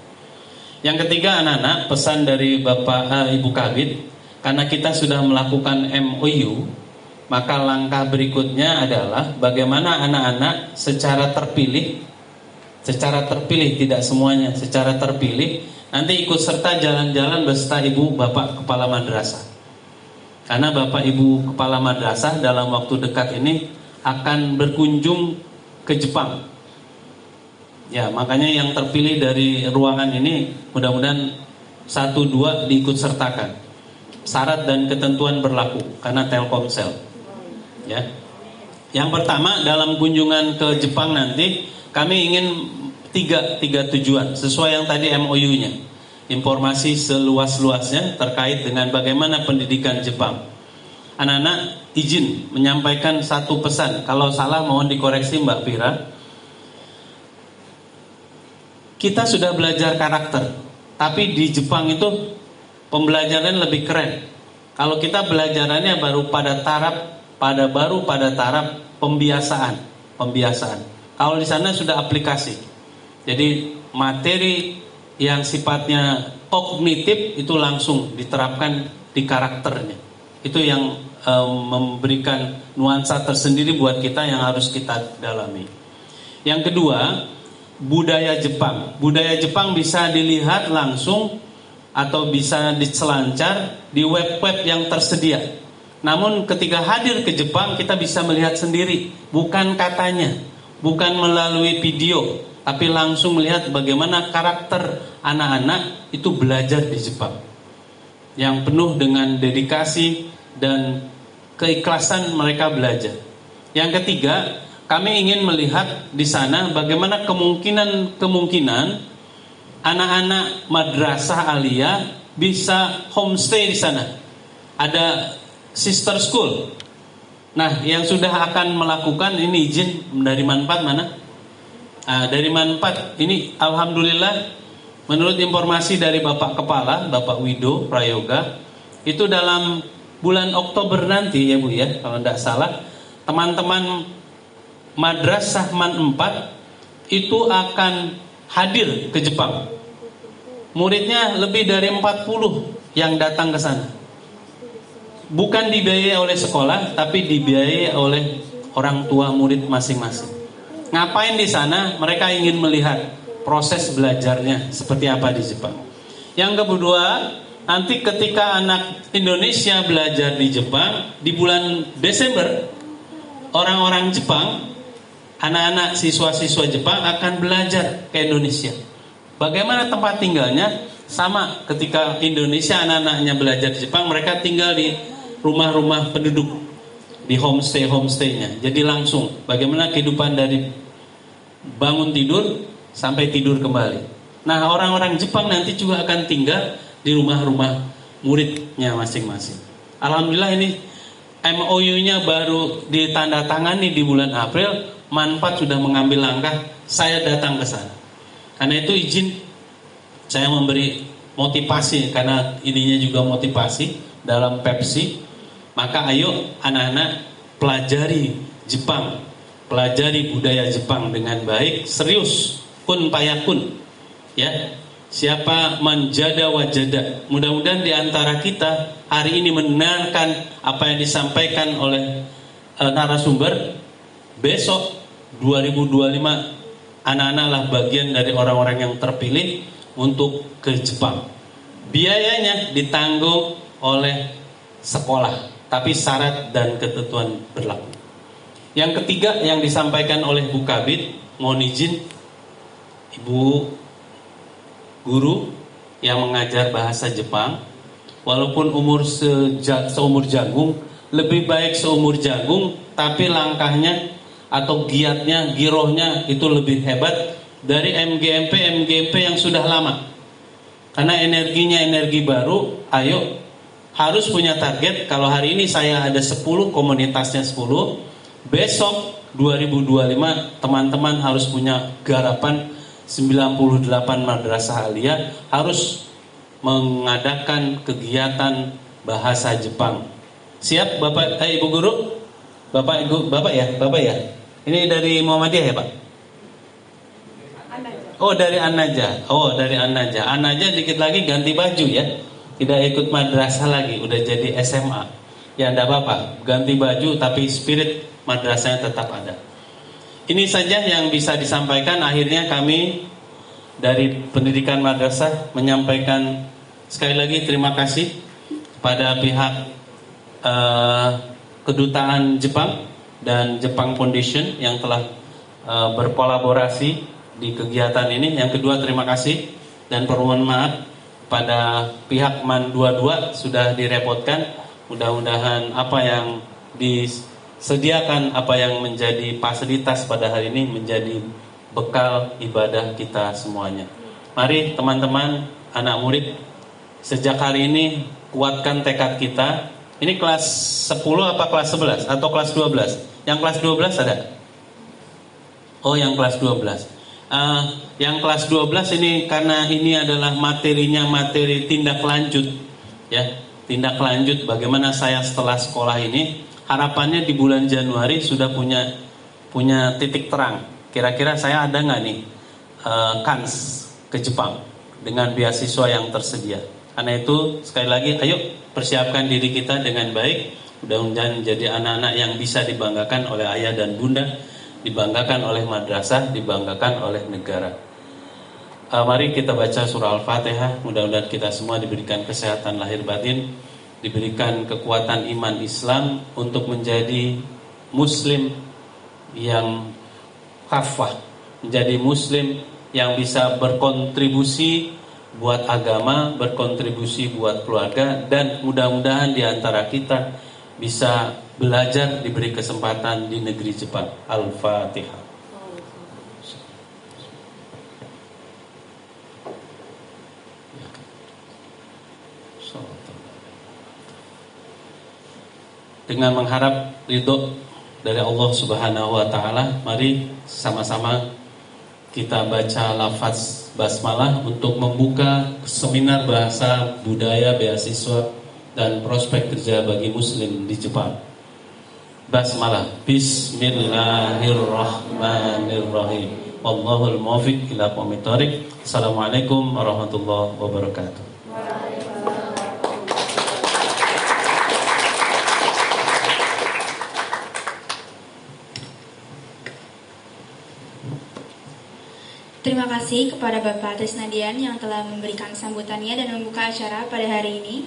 Speaker 6: Yang ketiga, anak-anak, pesan dari Bapak Ibu Kabid, karena kita sudah melakukan MOU, maka langkah berikutnya adalah bagaimana anak-anak secara terpilih, tidak semuanya, secara terpilih nanti ikut serta jalan-jalan beserta Ibu Bapak Kepala Madrasah. Karena Bapak Ibu Kepala Madrasah dalam waktu dekat ini akan berkunjung ke Jepang. Ya, makanya yang terpilih dari ruangan ini mudah-mudahan 1-2 diikut sertakan. Syarat dan ketentuan berlaku karena Telkomsel. Ya. Yang pertama, dalam kunjungan ke Jepang nanti kami ingin tiga tujuan sesuai yang tadi MOU-nya. Informasi seluas-luasnya terkait dengan bagaimana pendidikan Jepang. Anak-anak, izin menyampaikan satu pesan. Kalau salah mohon dikoreksi Mbak Fira. Kita sudah belajar karakter, tapi di Jepang itu pembelajaran lebih keren. Kalau kita belajarannya baru pada taraf pembiasaan. Kalau di sana sudah aplikasi. Jadi materi yang sifatnya kognitif itu langsung diterapkan di karakternya. Itu yang memberikan nuansa tersendiri buat kita yang harus kita dalami. Yang kedua, budaya Jepang. Budaya Jepang bisa dilihat langsung atau bisa diselancar di web-web yang tersedia. Namun ketika hadir ke Jepang kita bisa melihat sendiri, bukan katanya, bukan melalui video, tapi langsung melihat bagaimana karakter anak-anak itu belajar di Jepang. Yang penuh dengan dedikasi dan keikhlasan mereka belajar. Yang ketiga, kami ingin melihat di sana bagaimana kemungkinan anak-anak madrasah aliyah bisa homestay di sana. Ada sister school. Nah, yang sudah akan melakukan ini izin dari Manfaat mana? Dari Manfaat ini alhamdulillah menurut informasi dari Bapak Kepala, Bapak Wido Prayoga, itu dalam bulan Oktober nanti ya Bu ya, kalau tidak salah, teman-teman Madrasah Man 4 itu akan hadir ke Jepang. Muridnya lebih dari 40 yang datang ke sana. Bukan dibiayai oleh sekolah, tapi dibiayai oleh orang tua murid masing-masing. Ngapain di sana? Mereka ingin melihat proses belajarnya seperti apa di Jepang. Yang kedua, nanti ketika anak Indonesia belajar di Jepang di bulan Desember, orang-orang Jepang, anak-anak siswa-siswa Jepang akan belajar ke Indonesia. Bagaimana tempat tinggalnya? Sama ketika Indonesia anak-anaknya belajar di Jepang, mereka tinggal di rumah-rumah penduduk, di homestay-homestaynya. Jadi langsung bagaimana kehidupan dari bangun tidur sampai tidur kembali. Nah, orang-orang Jepang nanti juga akan tinggal di rumah-rumah muridnya masing-masing. Alhamdulillah ini MOU-nya baru ditandatangani di bulan April. Manfaat sudah mengambil langkah, saya datang ke sana. Karena itu izin saya memberi motivasi, karena ininya juga motivasi dalam Pepsi. Maka ayo anak-anak pelajari Jepang, pelajari budaya Jepang dengan baik, serius, kun payakun, ya. Siapa manjada wajada. Mudah-mudahan di antara kita hari ini mendengarkan apa yang disampaikan oleh narasumber. Besok 2025 anak-anaklah bagian dari orang-orang yang terpilih untuk ke Jepang. Biayanya ditanggung oleh sekolah, tapi syarat dan ketentuan berlaku. Yang ketiga yang disampaikan oleh Bu Kabid, mohon izin Ibu guru yang mengajar bahasa Jepang, walaupun umur seumur jagung, lebih baik seumur jagung, tapi langkahnya atau giatnya, girohnya itu lebih hebat dari MGMP yang sudah lama. Karena energinya energi baru, ayo harus punya target. Kalau hari ini saya ada 10, komunitasnya 10, besok 2025 teman-teman harus punya garapan 98 madrasah aliyah harus mengadakan kegiatan bahasa Jepang. Siap Bapak Ibu guru? Bapak ya? Ini dari Muhammadiyah ya Pak? Oh dari An-Najah. An-Najah dikit lagi ganti baju ya. Tidak ikut madrasah lagi, udah jadi SMA. Ya enggak apa-apa, ganti baju tapi spirit madrasahnya tetap ada. Ini saja yang bisa disampaikan. Akhirnya kami dari pendidikan madrasah menyampaikan sekali lagi terima kasih pada pihak kedutaan Jepang dan Jepang Foundation yang telah berkolaborasi di kegiatan ini. Yang kedua terima kasih dan permohonan maaf pada pihak MAN 22 sudah direpotkan. Mudah-mudahan apa yang disediakan, apa yang menjadi fasilitas pada hari ini menjadi bekal ibadah kita semuanya. Mari teman-teman, anak murid, sejak hari ini kuatkan tekad kita. Ini kelas 10 apa kelas 11 atau kelas 12? Yang kelas 12 ada? Oh, yang kelas 12. Yang kelas 12 ini karena ini adalah materinya materi tindak lanjut, ya. Tindak lanjut bagaimana saya setelah sekolah ini. Harapannya di bulan Januari sudah punya titik terang. Kira-kira saya ada nggak nih kans ke Jepang dengan beasiswa yang tersedia. Karena itu sekali lagi ayo persiapkan diri kita dengan baik. Mudah-mudahan menjadi anak-anak yang bisa dibanggakan oleh ayah dan bunda, dibanggakan oleh madrasah, dibanggakan oleh negara. Mari kita baca surah Al-Fatihah. Mudah-mudahan kita semua diberikan kesehatan lahir batin, diberikan kekuatan iman Islam untuk menjadi muslim yang kafah, menjadi muslim yang bisa berkontribusi buat agama, berkontribusi buat keluarga, dan mudah-mudahan di antara kita bisa belajar, diberi kesempatan di negeri Jepang. Al-Fatihah. Dengan mengharap ridho dari Allah Subhanahu wa taala, mari sama-sama kita baca lafaz basmalah untuk membuka seminar bahasa budaya, beasiswa dan prospek kerja bagi muslim di Jepang. Basmalah. Bismillahirrahmanirrahim. Wallahul muwaffiq ila aqwamit thoriq. Assalamualaikum warahmatullahi wabarakatuh.
Speaker 2: Terima kasih kepada Bapak Trisnadian yang telah memberikan sambutannya dan membuka acara pada hari ini.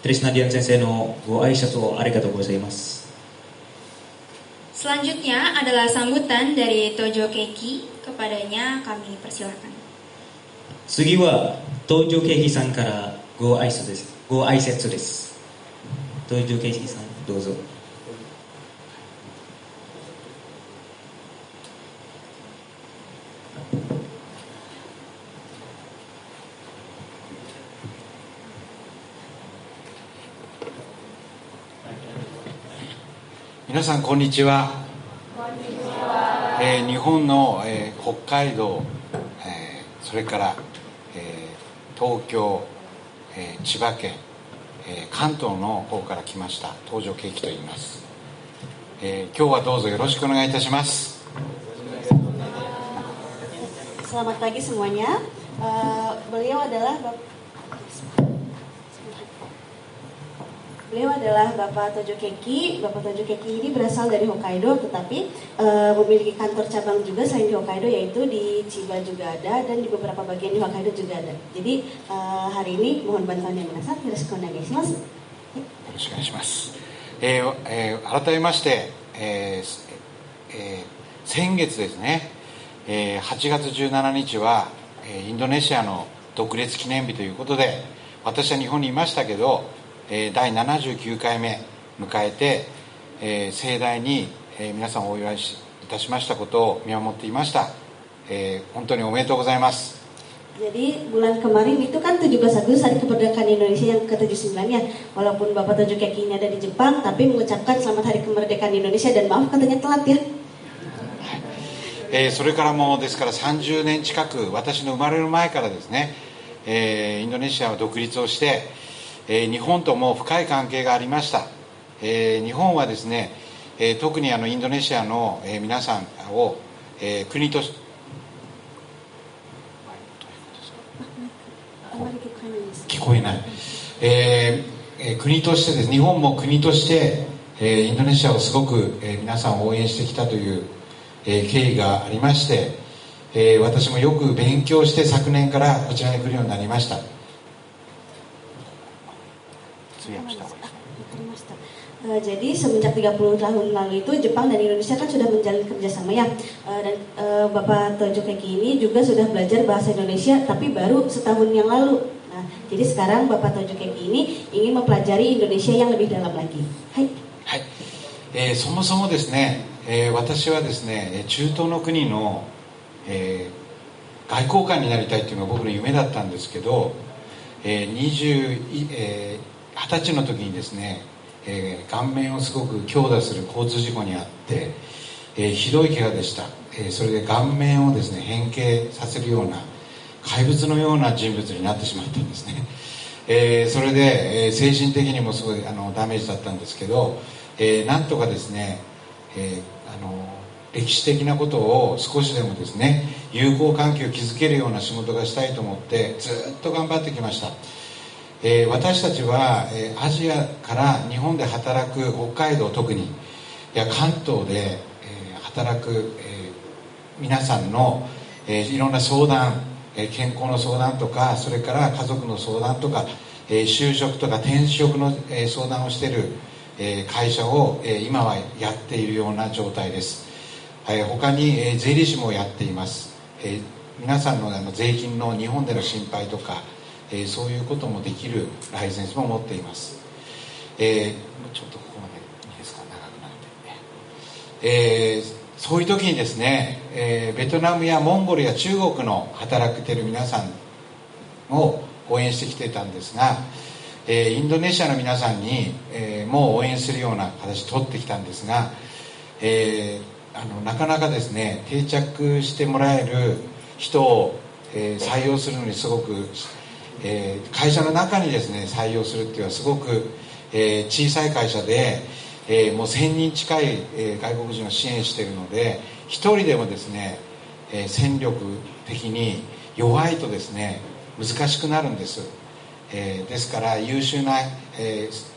Speaker 1: Trisnadian Sensei no go aishatsu o arigatou gozaimasu.
Speaker 2: Selanjutnya adalah sambutan dari Tojo Keiki. Kepadanya kami persilakan.
Speaker 1: Tsugi wa Tojo Keiki san kara go aisetsu desu. Tojo Keiki san, dozo.
Speaker 8: 皆さんこんにちは。日本の、北海道、それから、東京、千葉県、関東の方から来ました東條慶樹と言います。今日はどうぞよろしくお願いいたします。
Speaker 9: Selamat pagi semuanya. Beliau adalah Bapak Tojo Keki. Bapak Tojo Keki ini berasal dari Hokkaido, tetapi memiliki kantor cabang juga selain di Hokkaido, yaitu di Chiba juga ada dan di beberapa bagian di Hokkaido juga ada. Jadi hari ini mohon bantuan yang menasab. Yoroshiku onegaishimasu.
Speaker 8: よろしくお願いします。改めまして、先月ですね、8月17日はインドネシアの独立記念日ということで、私は日本にいましたけど、第79回目迎えて、盛大に皆さんをお祝いいたしましたことを見守っていました。本当におめでとうございます。
Speaker 9: Jadi bulan kemarin itu kan 17 Agustus hari kemerdekaan Indonesia yang ke-79 ya. Walaupun Bapak Tojo Keki ini ada di Jepang, tapi mengucapkan selamat hari kemerdekaan Indonesia dan maaf katanya telat ya.
Speaker 8: それからもですから30年近く、私の生まれる前からですね、インドネシアは独立をして、日本とも深い関係がありました。日本はですね、特にインドネシアの皆さんを国として聞こえない、国としてです、日本も国として、インドネシアをすごく、皆さんを応援してきたという、経緯がありまして、私もよく勉強して昨年からこちらに来るようになりました。
Speaker 9: Jadi semenjak 30 tahun lalu itu Jepang dan Indonesia kan sudah menjalin kerjasama ya, dan Bapak Tojo Keki ini juga sudah belajar bahasa Indonesia tapi baru setahun yang lalu. Nah, jadi sekarang Bapak Tojo Keki ini ingin mempelajari Indonesia yang lebih dalam lagi. Hai.
Speaker 8: そもそもですね、私はですね、中東の国の、外交官になりたいというのが僕の夢だったんですけど、20歳の時にですね、顔面をすごく強打する交通事故にあって、ひどい怪我でした。それで顔面をですね変形させるような怪物のような人物になってしまったんですね。それで、精神的にもすごいダメージだったんですけど、なんとかですね、歴史的なことを少しでもですね友好関係を築けるような仕事がしたいと思ってずっと頑張ってきました。私たちは、アジアから日本で働く北海道、特に関東で、働く、皆さんの、いろんな相談、健康の相談とか、それから家族の相談とか、就職とか転職の、相談をしている、会社を、今はやっているような状態です。他に、税理士もやっています。皆さんの、税金の日本での心配とか、そういうこともできるライセンスも持っています。ちょっとここまでいいですか、長くなって、そういう時にですね、ベトナムやモンゴルや中国の働いている皆さんを応援してきてたんですが、インドネシアの皆さんに、もう応援するような形を取ってきたんですが、なかなかですね定着してもらえる人を、採用するのにすごく、会社の中にですね採用するっていうのはすごく、小さい会社で、もう1000人近い、外国人を支援しているので、一人でもですね、戦力的に弱いとですね難しくなるんです。ですから優秀な、い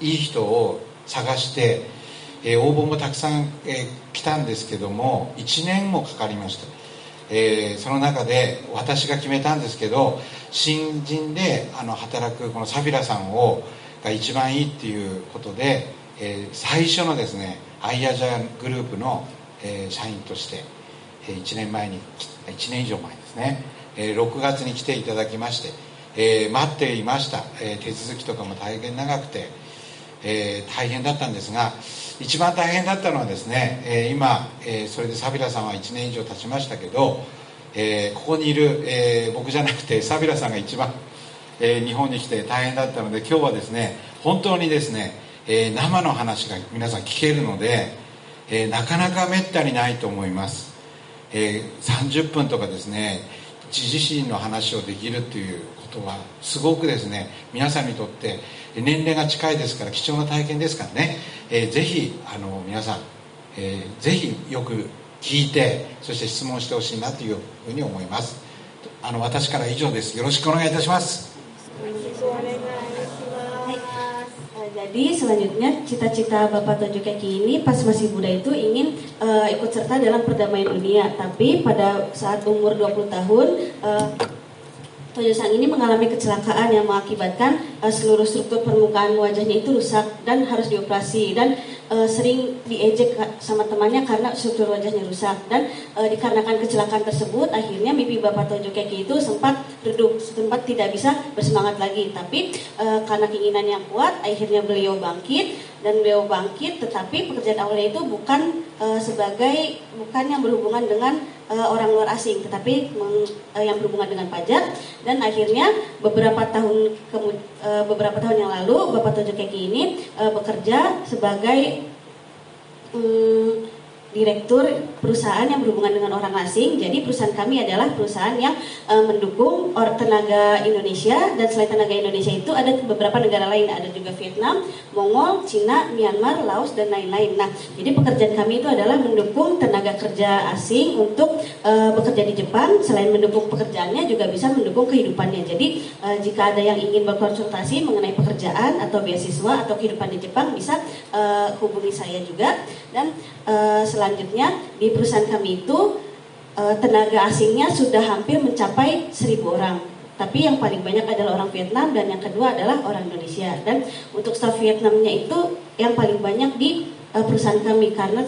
Speaker 8: い人を探して、応募もたくさん、来たんですけども1年もかかりました。その中で私が決めたんですけど、新人で働くこのサビラさんが一番いいっていうことで、最初のですねアイアジャグループの、社員として、1年以上前ですね、6月に来ていただきまして、待っていました。手続きとかも大変長くて、大変だったんですが、一番大変だったのはですね、今、それでサビラさんは1年以上経ちましたけど、ここにいる、僕じゃなくてサビラさんが一番、日本に来て大変だったので、今日はですね本当にですね、生の話が皆さん聞けるので、なかなかめったにないと思います。30分とかですね自身の話をできるっていうことはすごくですね皆さんにとって年齢が近いですから貴重な体験ですからね、ぜひ皆さん、ぜひよく聞いて、そして質問してほしいなというふうに思います。私から以上です。よろしくお願いいたします。
Speaker 9: Jadi selanjutnya cita-cita Bapak Tojo Keki ini pas masih muda itu ingin ikut serta dalam perdamaian dunia. Tapi pada saat umur 20 tahun Tojo Sang ini mengalami kecelakaan yang mengakibatkan seluruh struktur permukaan wajahnya itu rusak dan harus dioperasi, dan sering diejek sama temannya karena struktur wajahnya rusak. Dan dikarenakan kecelakaan tersebut akhirnya mimpi Bapak Tojo Keki itu sempat redup, sempat tidak bisa bersemangat lagi. Tapi karena keinginan yang kuat akhirnya beliau bangkit, dan beliau bangkit, tetapi pekerjaan awalnya itu bukan yang berhubungan dengan orang luar asing, tetapi yang berhubungan dengan pajak. Dan akhirnya beberapa tahun yang lalu Bapak Tojo Keki ini bekerja sebagai direktur perusahaan yang berhubungan dengan orang asing. Jadi perusahaan kami adalah perusahaan yang mendukung tenaga Indonesia, dan selain tenaga Indonesia itu ada beberapa negara lain, ada juga Vietnam, Mongol, Cina, Myanmar, Laos, dan lain-lain. Nah, jadi pekerjaan kami itu adalah mendukung tenaga kerja asing untuk bekerja di Jepang. Selain mendukung pekerjaannya juga bisa mendukung kehidupannya. Jadi jika ada yang ingin berkonsultasi mengenai pekerjaan atau beasiswa atau kehidupan di Jepang, bisa hubungi saya juga. Dan selanjutnya di perusahaan kami itu tenaga asingnya sudah hampir mencapai 1.000 orang. Tapi yang paling banyak adalah orang Vietnam, dan yang kedua adalah orang Indonesia. Dan untuk staf Vietnamnya itu yang paling banyak di perusahaan kami, karena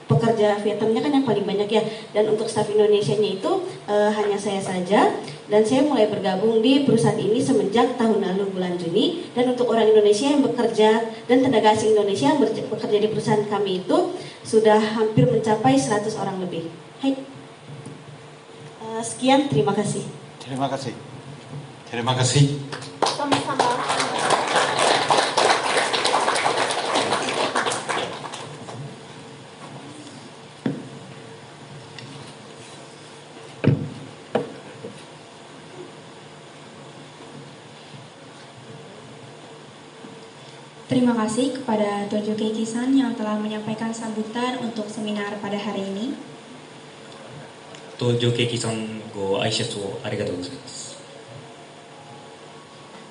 Speaker 9: pekerja Vietnamnya kan yang paling banyak ya. Dan untuk staf Indonesianya itu hanya saya saja. Dan saya mulai bergabung di perusahaan ini semenjak tahun lalu bulan Juni. Dan untuk orang Indonesia yang bekerja dan tenaga asing Indonesia yang bekerja di perusahaan kami itu sudah hampir mencapai 100 orang lebih. Hai. Sekian, terima kasih.
Speaker 8: Terima kasih. Terima kasih.
Speaker 7: Sama-sama.
Speaker 2: Terima kasih kepada Tojo Keki-san yang telah menyampaikan sambutan untuk seminar pada hari ini.
Speaker 1: Tojo Keki-san go aishatsu o arigatou gozaimasu.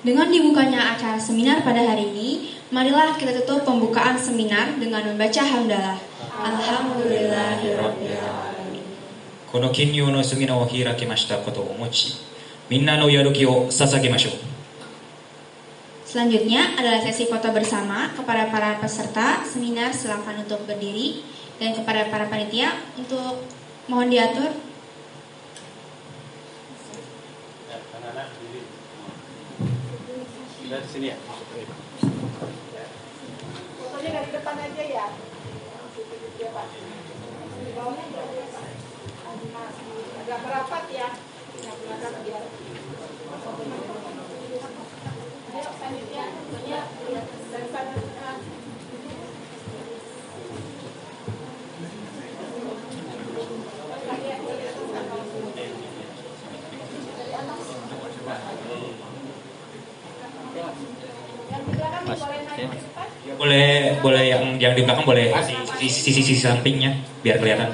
Speaker 2: Dengan dibukanya acara seminar pada hari ini, marilah kita tutup pembukaan seminar dengan membaca hamdalah. Alhamdulillahirabbil alamin.
Speaker 1: Kono kinryou no sumina o hirakimashita koto o mochi, minna no yaruki o sasagimashou.
Speaker 2: Selanjutnya adalah sesi foto bersama. Kepada para peserta seminar silakan untuk berdiri, dan kepada para panitia untuk mohon diatur.
Speaker 6: Anak-anak diri. Dari sini ya.
Speaker 7: Fotonya dari depan aja ya. Agak merapat ya.
Speaker 1: Boleh yang di belakang boleh sisi sampingnya biar kelihatan.